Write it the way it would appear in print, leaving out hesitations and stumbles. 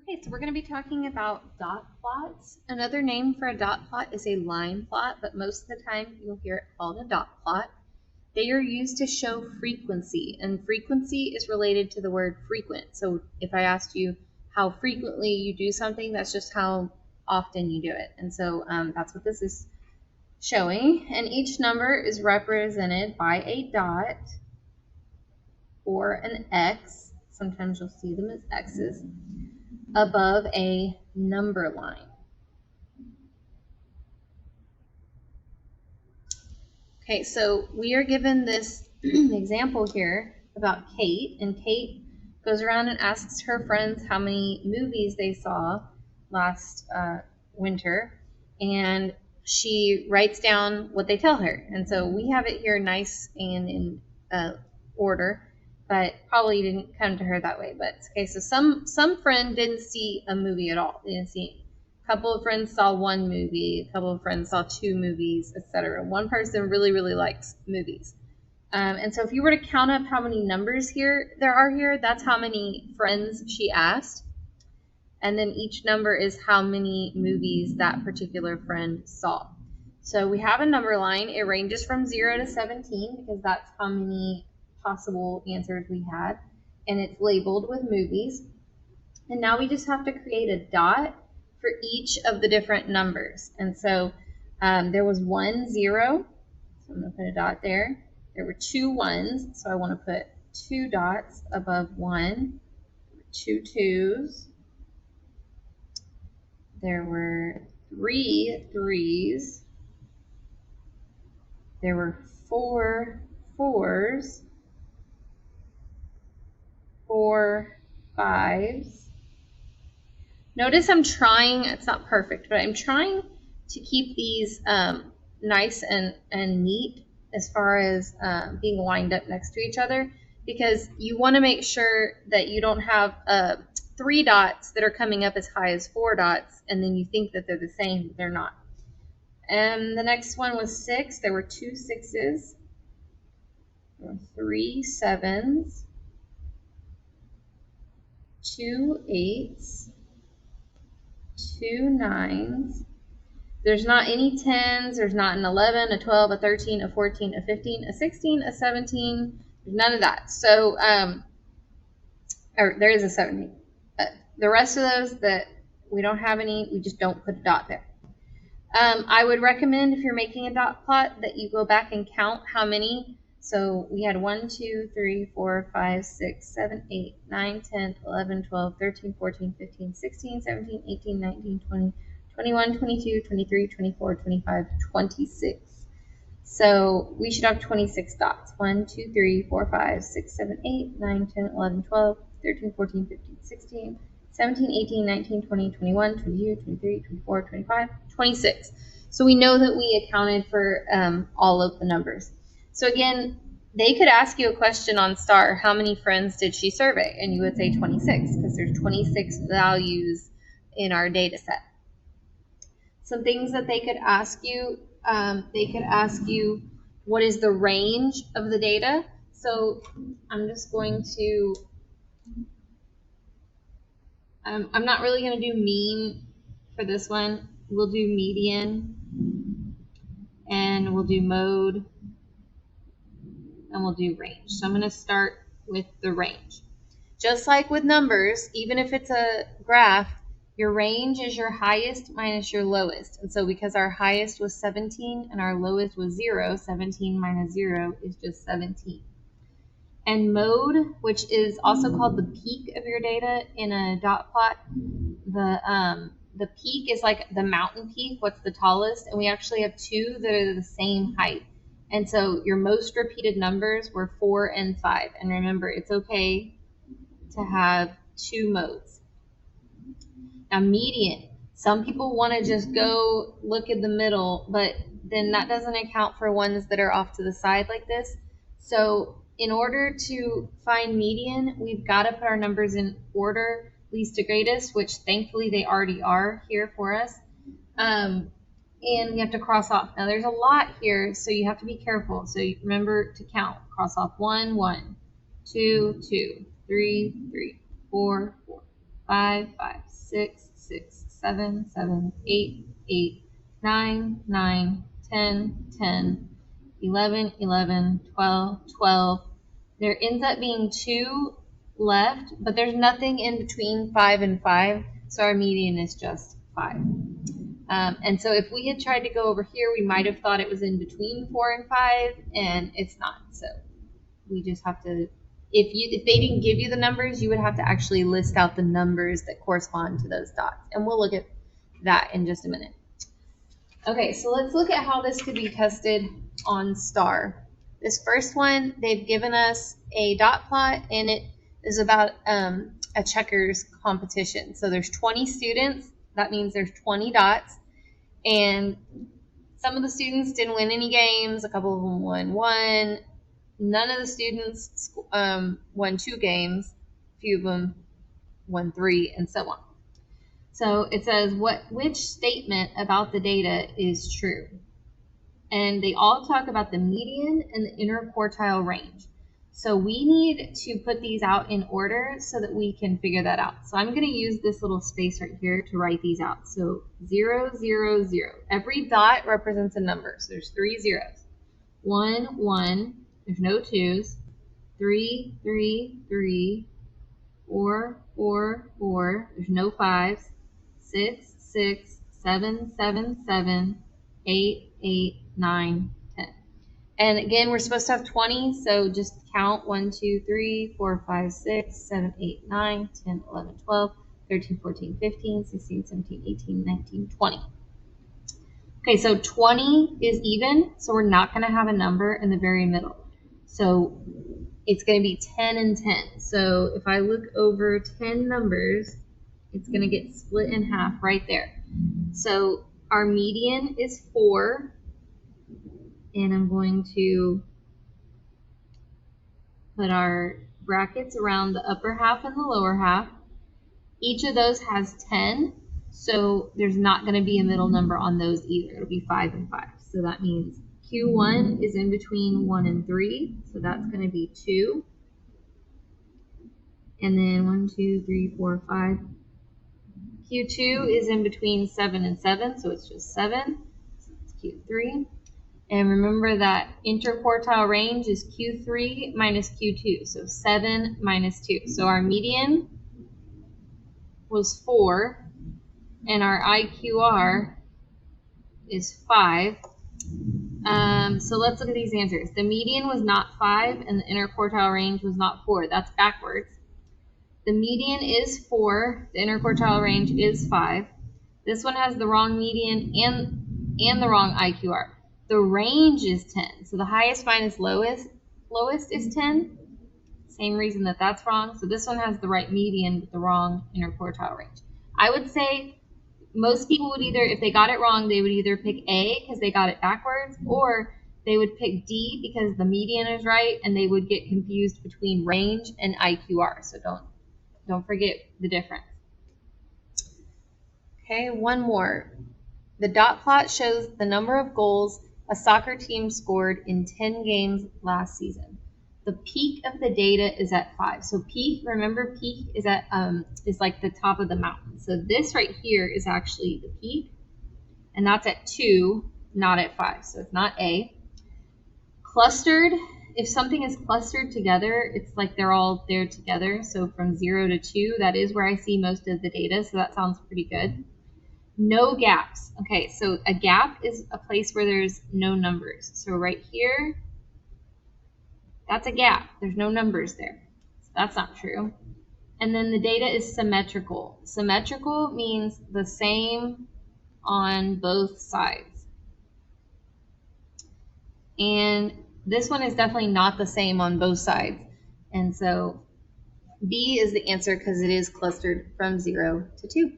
Okay, so we're going to be talking about dot plots. Another name for a dot plot is a line plot, but most of the time you'll hear it called a dot plot. They are used to show frequency, and frequency is related to the word frequent. So if I asked you how frequently you do something, that's just how often you do it. And so that's what this is showing. And each number is represented by a dot or an X. Sometimes you'll see them as X's above a number line. Okay, so we are given this example here about Kate, and Kate goes around and asks her friends how many movies they saw last winter, and she writes down what they tell her. And so we have it here nice and in order, but probably didn't come to her that way. But okay, so some friend didn't see a movie at all. They didn't see. A couple of friends saw one movie. A couple of friends saw two movies, etc. One person really, really likes movies. And so if you were to count up how many numbers there are here, that's how many friends she asked. And then each number is how many movies that particular friend saw. So we have a number line. It ranges from 0 to 17 because that's how many possible answers we had. And it's labeled with movies. And now we just have to create a dot for each of the different numbers. And so there was 1 0, so I'm going to put a dot there. There were 2 1s, so I want to put 2 dots above 1. 2 2s. There were 3 3s. There were 4 4s. 4 5s. Notice I'm trying, it's not perfect, but I'm trying to keep these nice and neat as far as being lined up next to each other, because you want to make sure that you don't have 3 dots that are coming up as high as 4 dots, and then you think that they're the same, but they're not. And the next one was 6. There were 2 6s. There were 3 7s. 2 8s. 2 9s. There's not any 10s. There's not an 11, a 12, a 13, a 14, a 15, a 16, a 17. There's none of that. So, or there is a 17. The rest of those that we don't have any, we just don't put a dot there. I would recommend, if you're making a dot plot, that you go back and count how many. So we had 1 2 3 4 5 6 7 8 9 10 11 12 13 14 15 16 17 18 19 20 21 22 23 24 25 26. So we should have 26 dots. 1 2 3 4 5 6 7 8 9 10 11 12 13 14 15 16 17 18 19 20 21 22 23 24 25 26. So we know that we accounted for all of the numbers. So again, they could ask you a question on STAR, how many friends did she survey? And you would say 26, because there's 26 values in our data set. Some things that they could ask you, what is the range of the data? So I'm just going to, I'm not really going to do mean for this one. We'll do median, and we'll do mode, and we'll do range. So I'm going to start with the range. Just like with numbers, even if it's a graph, your range is your highest minus your lowest. And so because our highest was 17 and our lowest was 0, 17 minus 0 is just 17. And mode, which is also called the peak of your data in a dot plot, the peak is like the mountain peak, what's the tallest, and we actually have 2 that are the same height. And so your most repeated numbers were 4 and 5. And remember, it's okay to have 2 modes. Now, median. Some people want to just go look at the middle, but then that doesn't account for ones that are off to the side like this. So in order to find median, we've got to put our numbers in order, least to greatest, which thankfully they already are here for us. And we have to cross off. Now there's a lot here, so you have to be careful. So you remember to count. Cross off 1, 1, 2, 2, 3, 3, 4, 4, 5, 5, 6, 6, 7, 7, 8, 8, 9, 9, 10, 10, 11, 11, 12, 12. There ends up being 2 left, but there's nothing in between 5 and 5, so our median is just 5. And so if we had tried to go over here, we might have thought it was in between 4 and 5, and it's not. So we just have to, if they didn't give you the numbers, you would have to actually list out the numbers that correspond to those dots. And we'll look at that in just a minute. Okay, so let's look at how this could be tested on STAR. This first one, they've given us a dot plot, and it is about a checkers competition. So there's 20 students. That means there's 20 dots. And some of the students didn't win any games. A couple of them won 1. None of the students won 2 games. A few of them won 3, and so on. So it says which statement about the data is true? And they all talk about the median and the interquartile range. So we need to put these out in order so that we can figure that out. So I'm going to use this little space right here to write these out. So 0, 0, 0. Every dot represents a number. So there's 3 zeros. 1, 1. There's no 2s. 3, 3, 3. 4, 4, 4. There's no 5s. 6, 6, 7, 7, 7. 8, 8, 9, 10. And again, we're supposed to have 20, so just count 1, 2, 3, 4, 5, 6, 7, 8, 9, 10, 11, 12, 13, 14, 15, 16, 17, 18, 19, 20. Okay, so 20 is even, so we're not going to have a number in the very middle. So it's going to be 10 and 10. So if I look over 10 numbers, it's going to get split in half right there. So our median is 4. And I'm going to put our brackets around the upper half and the lower half. Each of those has 10, so there's not going to be a middle number on those either. It'll be 5 and 5. So that means Q1 is in between 1 and 3, so that's going to be 2. And then 1, 2, 3, 4, 5. Q2 is in between 7 and 7, so it's just 7. So it's Q3. And remember that interquartile range is Q3 minus Q2, so 7 minus 2. So our median was 4, and our IQR is 5. So let's look at these answers. The median was not 5, and the interquartile range was not 4. That's backwards. The median is 4. The interquartile range is 5. This one has the wrong median and the wrong IQR. The range is 10. So the highest minus lowest is 10. Same reason that that's wrong. So this one has the right median but the wrong interquartile range. I would say most people would either, if they got it wrong, they would either pick A because they got it backwards, or they would pick D because the median is right, and they would get confused between range and IQR. So don't forget the difference. Okay, one more. The dot plot shows the number of goals a soccer team scored in 10 games last season. The peak of the data is at 5. So peak, remember peak is at is like the top of the mountain. So this right here is actually the peak, and that's at 2, not at 5. So it's not A. Clustered, if something is clustered together, it's like they're all there together. So from 0 to 2, that is where I see most of the data. So that sounds pretty good. No gaps. Okay, so a gap is a place where there's no numbers. So right here, that's a gap. There's no numbers there. So that's not true. And then the data is symmetrical. Symmetrical means the same on both sides. And this one is definitely not the same on both sides. And so B is the answer because it is clustered from 0 to 2.